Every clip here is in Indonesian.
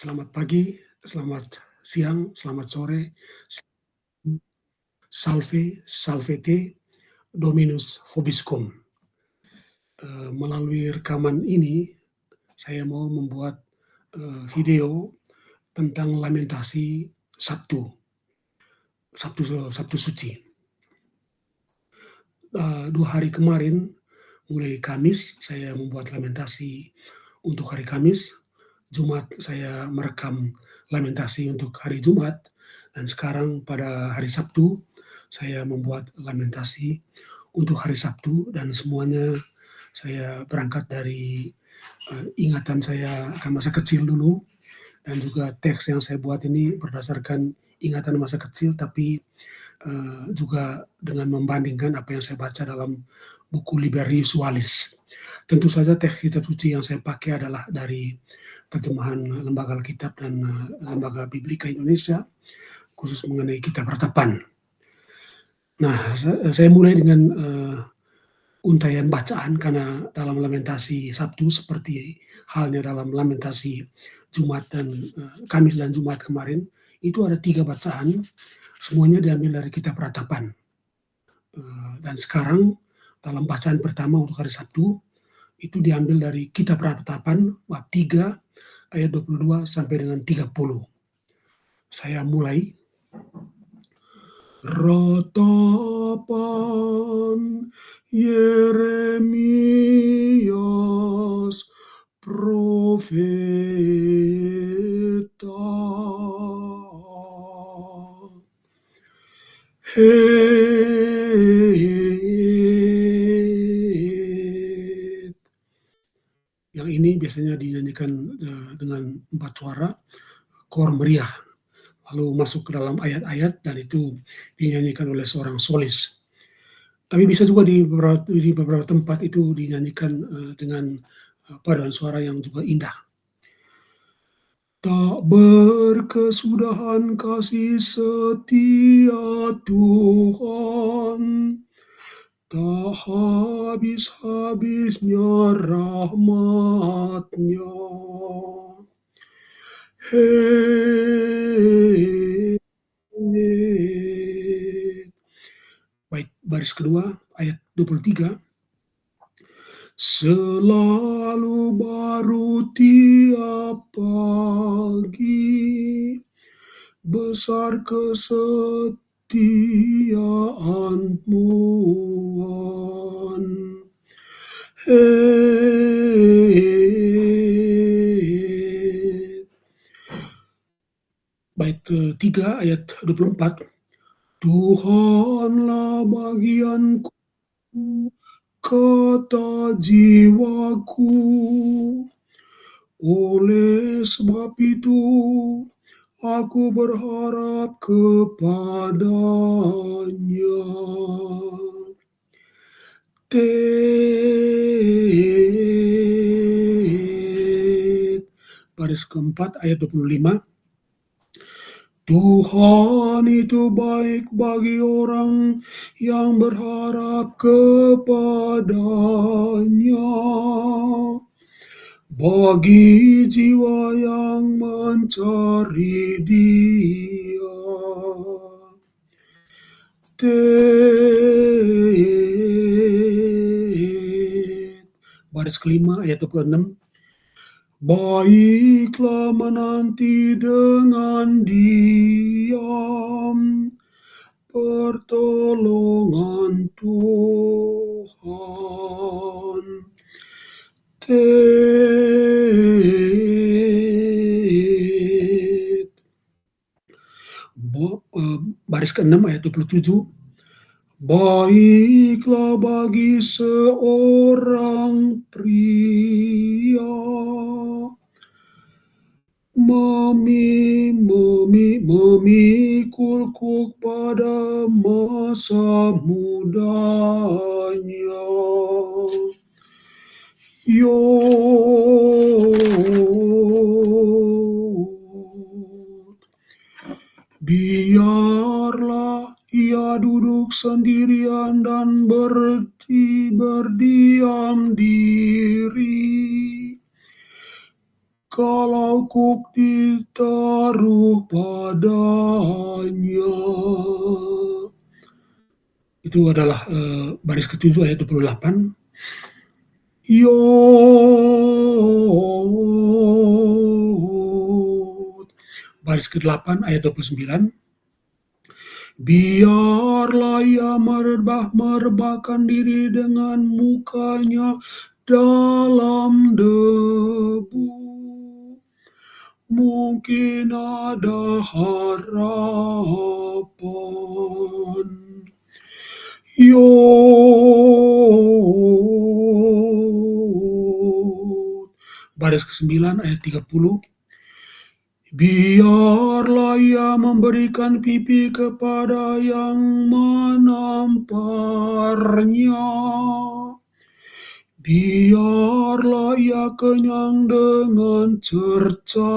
Selamat pagi, selamat siang, selamat sore, salve, salvete, Dominus vobiscum. Melalui rekaman ini, saya mau membuat, video tentang lamentasi Sabtu, Sabtu suci. 2 hari kemarin, mulai Kamis, saya membuat lamentasi untuk hari Kamis, Jumat saya merekam lamentasi untuk hari Jumat, dan sekarang pada hari Sabtu, saya membuat lamentasi untuk hari Sabtu dan semuanya saya berangkat dari, ingatan saya akan masa kecil dulu, dan juga teks yang saya buat ini berdasarkan ingatan masa kecil, tapi juga dengan membandingkan apa yang saya baca dalam buku Liber Iusualis. Tentu saja teks kitab suci yang saya pakai adalah dari terjemahan Lembaga Alkitab dan Lembaga Biblika Indonesia, khusus mengenai kitab ratapan. Nah, saya mulai dengan untaian bacaan karena dalam lamentasi Sabtu seperti halnya dalam lamentasi Jumat dan Kamis dan Jumat kemarin, itu ada 3 bacaan, semuanya diambil dari kitab ratapan. Dan sekarang dalam bacaan pertama untuk hari Sabtu, itu diambil dari kitab ratapan bab 3 ayat 22 sampai dengan 30. Saya mulai. Ratapan Yeremias profeta. Yang ini biasanya dinyanyikan dengan 4 suara, kor meriah. Lalu masuk ke dalam ayat-ayat dan itu dinyanyikan oleh seorang solis. Tapi bisa juga di beberapa tempat itu dinyanyikan dengan paduan suara yang juga indah. Tak berkesudahan kasih setia Tuhan, tak habis-habisnya rahmat-Nya. Baik, baris kedua, ayat 23. Selalu baru tiap pagi, besar kesetiaan-Mu, Bait ketiga ayat 24. Tuhanlah bagianku, kata jiwaku, oleh sebab itu aku berharap kepada-Nya. Baris keempat ayat 25. Tuhan itu baik bagi orang yang berharap kepada-Nya, bagi jiwa yang mencari Dia. Baris kelima ayat 26. Baiklah menanti dengan diam pertolongan Tuhan. Baris ke-6 ayat 27. Baiklah bagi seorang pria memikul kuk pada masa mudanya. Biarlah ia duduk sendirian dan berdiam diri, kalau Cukuk ditaruh padanya. Itu adalah baris ke-7 ayat 28. Yod. Baris ke-8 ayat 29. Biarlah ia merebahkan diri dengan mukanya dalam debu. Mungkin ada harapan. Yod. Baris ke-9 ayat 30. Biarlah ia memberikan pipi kepada yang menamparnya. Biarlah ia kenyang dengan cercaan.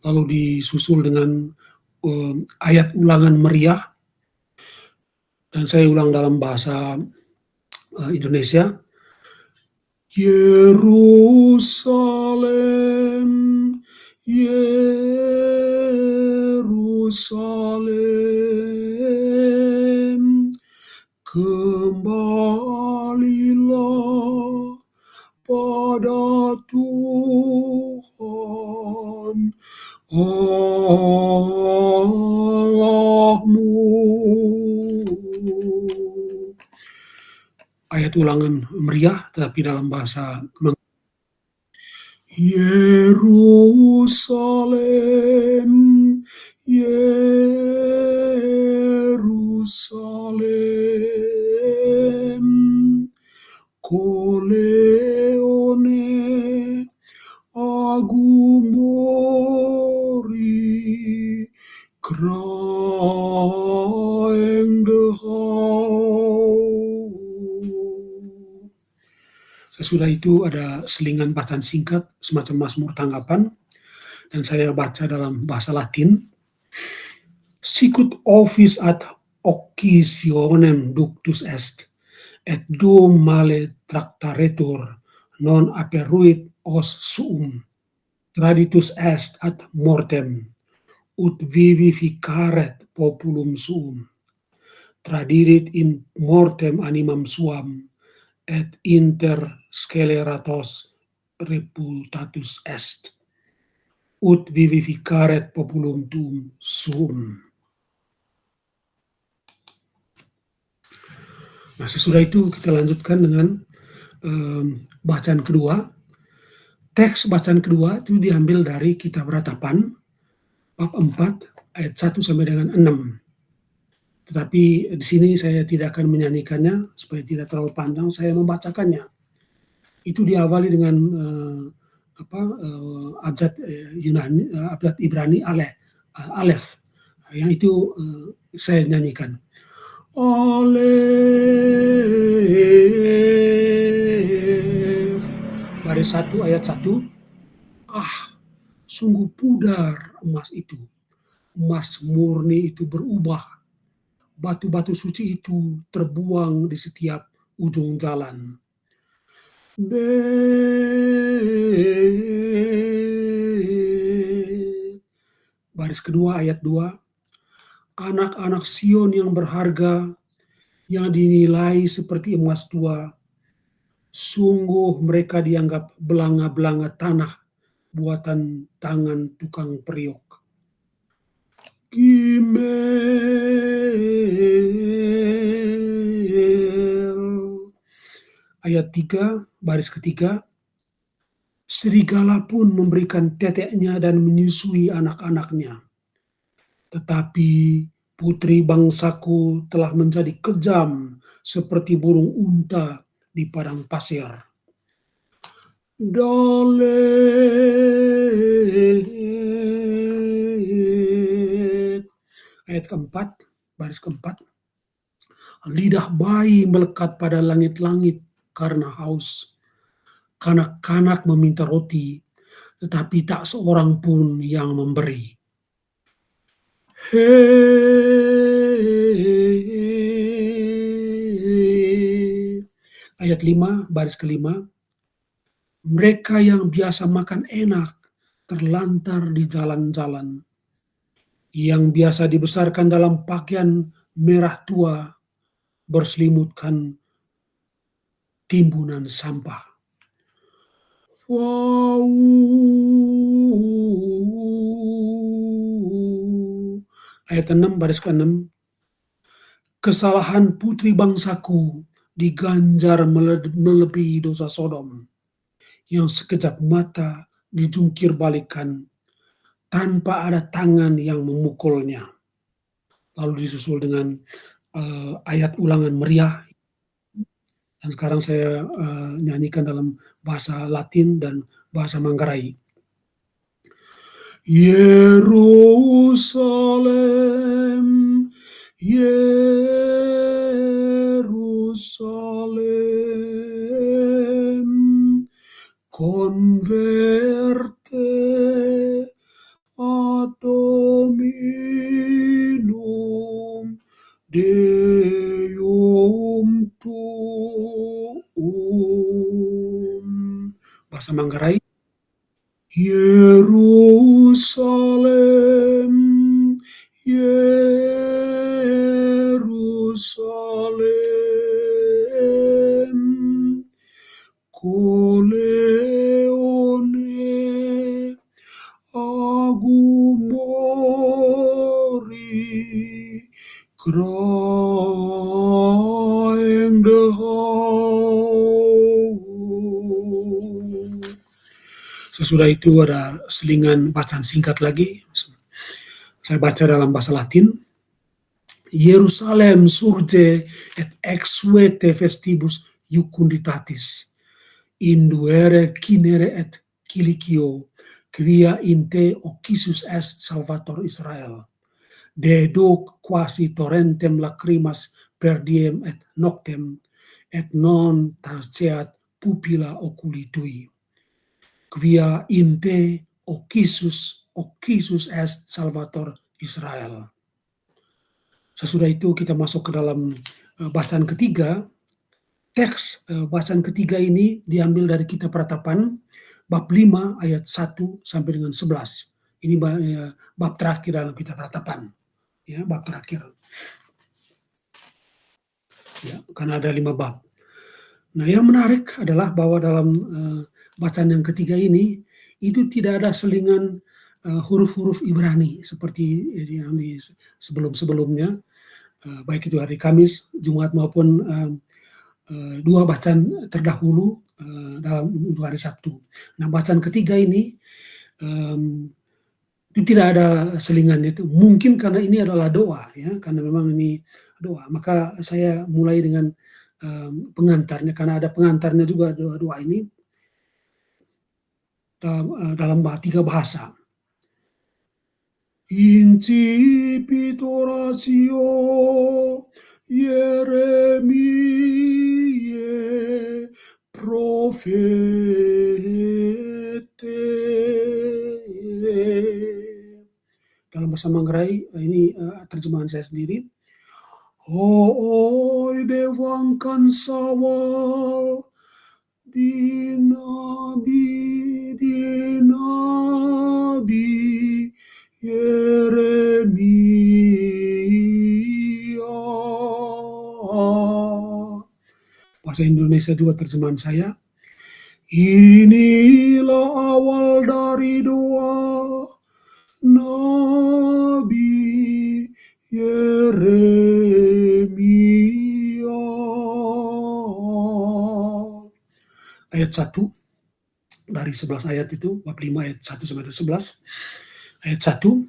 Lalu disusul dengan ayat ulangan meriah. Dan saya ulang dalam bahasa Indonesia. Yerusalem, Yerusalem, kembalilah pada Tuhan Allahmu. Ayat ulangan meriah tetapi dalam bahasa Yerusalem, Yerusalem, koleone agumori kraeng dehau. Sesudah itu ada selingan bacaan singkat, semacam mazmur tanggapan, dan saya baca dalam bahasa Latin. Sicut office ad occasionem ductus est, et dum male tractaretur, non aperuit os suum. Traditus est ad mortem, ut vivificaret populum suum. Tradirit in mortem animam suam, et inter sceleratos reputatus est, ut vivificaret populum tuum suum. Nah, sesudah itu kita lanjutkan dengan bacaan kedua. Teks bacaan kedua itu diambil dari Kitab Ratapan, bab 4, ayat 1 sampai dengan 6. Tetapi di sini saya tidak akan menyanyikannya, supaya tidak terlalu panjang, saya membacakannya. Itu diawali dengan abjad Yunani, abjad Ibrani Alef, yang itu saya nyanyikan. Alef, baris 1 ayat 1. Sungguh pudar emas itu, emas murni itu berubah. Batu-batu suci itu terbuang di setiap ujung jalan. Baris kedua ayat 2. Anak-anak Sion yang berharga, yang dinilai seperti emas tua, sungguh mereka dianggap belanga-belanga tanah buatan tangan tukang periuk. Gimel. Ayat 3, baris ketiga. Serigala pun memberikan teteknya dan menyusui anak-anaknya. Tetapi putri bangsaku telah menjadi kejam seperti burung unta di padang pasir. Dalet. Ayat keempat, baris keempat. Lidah bayi melekat pada langit-langit karena haus. Kanak-kanak meminta roti, tetapi tak seorang pun yang memberi. Ayat 5, baris kelima. Mereka yang biasa makan enak terlantar di jalan-jalan, yang biasa dibesarkan dalam pakaian merah tua berselimutkan timbunan sampah. Wow. Ayat 6 baris ke-6. Kesalahan putri bangsaku diganjar melebihi dosa Sodom, yang sekejap mata dijungkir balikan tanpa ada tangan yang memukulnya. Lalu disusul dengan ayat ulangan meriah, dan sekarang saya nyanyikan dalam bahasa Latin dan bahasa Manggarai. Yerusalem, Yerusalem, converte ad Dominum Deum tuum. Bahasa Manggarai, Yerusalem, Yerusalem, coleone agumori, crying the Sesudah itu ada selingan bacaan singkat lagi. Saya baca dalam bahasa Latin. Yerusalem surge et exuete vestibus iucunditatis, induere cinere et cilicio, quia in te occisus est salvator Israel. Deduc quasi torrentem lacrimas per diem et noctem, et non taceat pupilla oculi tui. Quia in te occisus est salvator Israel. Sesudah itu kita masuk ke dalam bacaan ketiga. Teks bacaan ketiga ini diambil dari Kitab Ratapan bab 5 ayat 1 sampai dengan 11. Ini bab terakhir dalam Kitab Ratapan. Ya, bab terakhir. Ya, karena ada 5 bab. Nah, yang menarik adalah bahwa dalam bacaan yang ketiga ini itu tidak ada selingan huruf-huruf Ibrani seperti yang di sebelum-sebelumnya, baik itu hari Kamis, Jumat maupun 2 bacaan terdahulu dalam untuk hari Sabtu. Nah, bacaan ketiga ini itu tidak ada selingannya itu. Mungkin karena ini adalah doa, ya, karena memang ini doa. Maka saya mulai dengan pengantarnya, karena ada pengantarnya juga doa ini dalam 3 bahasa. Incipit oratio Yeremiae profete. Dalam bahasa Manggarai, ini terjemahan saya sendiri. Hooi dewangkan sawal dinabi Yeremia. Bahasa Indonesia juga terjemahan saya. Inilah awal dari doa Nabi Yeremia. Ayat 1 dari 11 ayat itu, bab 5 ayat 1 sampai 11. Ayat 1.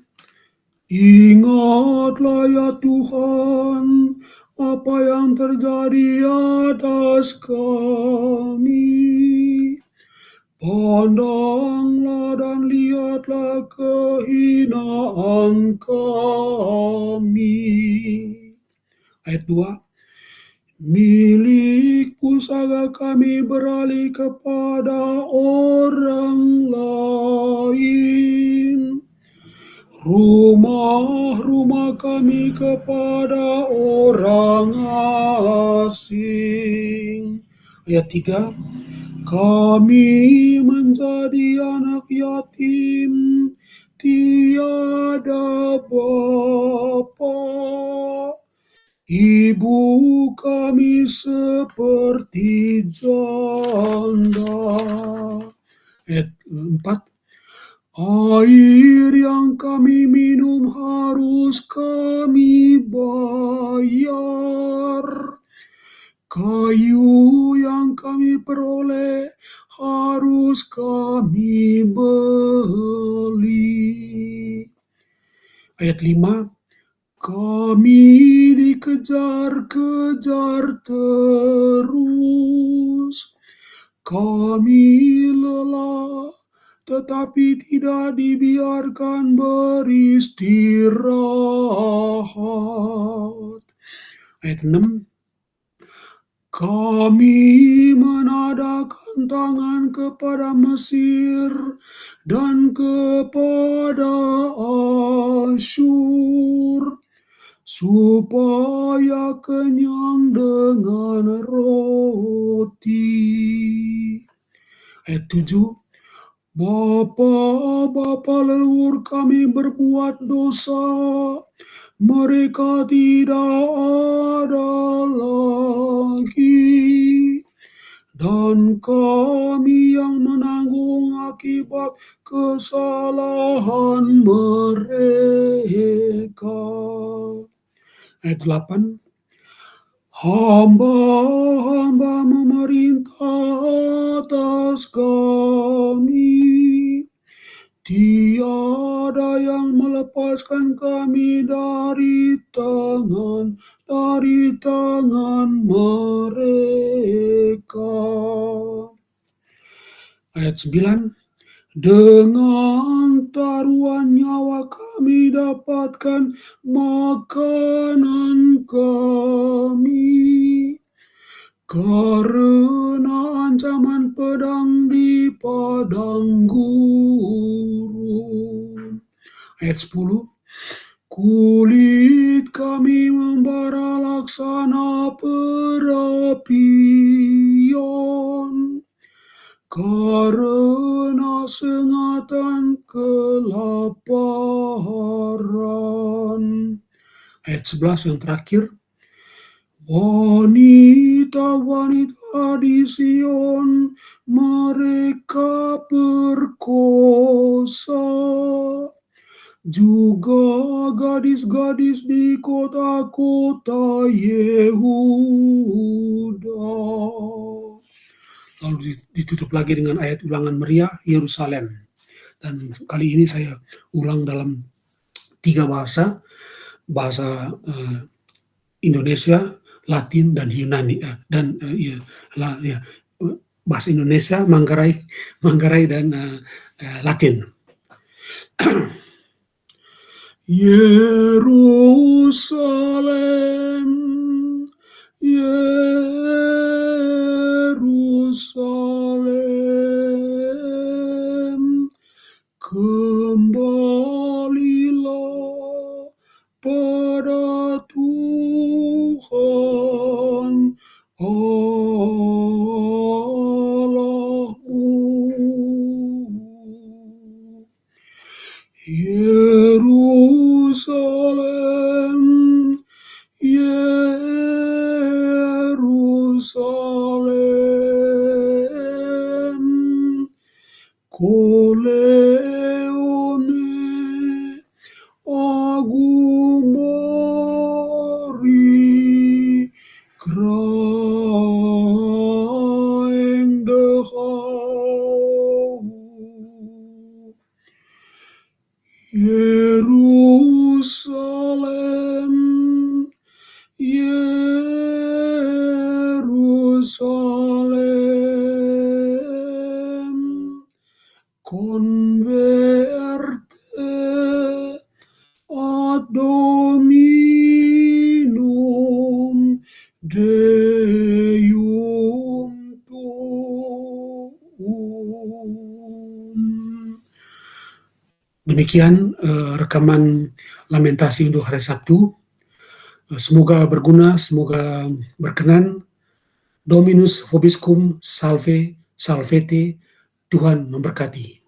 Ingatlah ya Tuhan apa yang terjadi atas kami. Pandanglah dan lihatlah kehinaan kami. Ayat 2. Milik pusaka kami beralih kepada orang lain, rumah-rumah kami kepada orang asing. Ayat 3. Kami menjadi anak yatim, tiada bapa. Ibu kami seperti janda. Ayat 4. Air yang kami minum harus kami bayar. Kayu yang kami peroleh harus kami beli. Ayat 5. Kami dikejar-kejar terus. Kami lelah, tetapi tidak dibiarkan beristirahat. Ayat 6. Kami menadahkan tangan kepada Mesir dan kepada Asyur, supaya kenyang dengan roti. Ayat 7. Bapa-bapa leluhur kami berbuat dosa, mereka tidak ada lagi, dan kami yang menanggung akibat kesalahan mereka. Ayat 8. Hamba-hamba memerintah atas kami, tiada yang melepaskan kami dari tangan mereka. Ayat 9. Dengan taruhan nyawa kami dapatkan makanan kami, karena ancaman pedang di padang gurun. Ayat 10. Kulit kami membara laksana perapian, karena sengatan kelaparan. Ayat 11 yang terakhir. Wanita-wanita di Sion, mereka perkosa, juga gadis-gadis di kota-kota Yehuda. Lalu ditutup lagi dengan ayat ulangan meriah Yerusalem. Dan kali ini saya ulang dalam 3 bahasa Indonesia, Latin, dan Yunani, bahasa Indonesia, Manggarai dan Latin. Yerusalem, Yerusalem, kembalilah pada Tuhan Allahmu. Yerusalem, Yerusalem, koleone agumori kraeng dehau. Yerusalem, Yerusalem, converte ad dominum Deum tuum. Demikian rekaman lamentasi untuk hari Sabtu. Semoga berguna, semoga berkenan. Dominus vobiscum, salve, Salvete, Tuhan memberkati.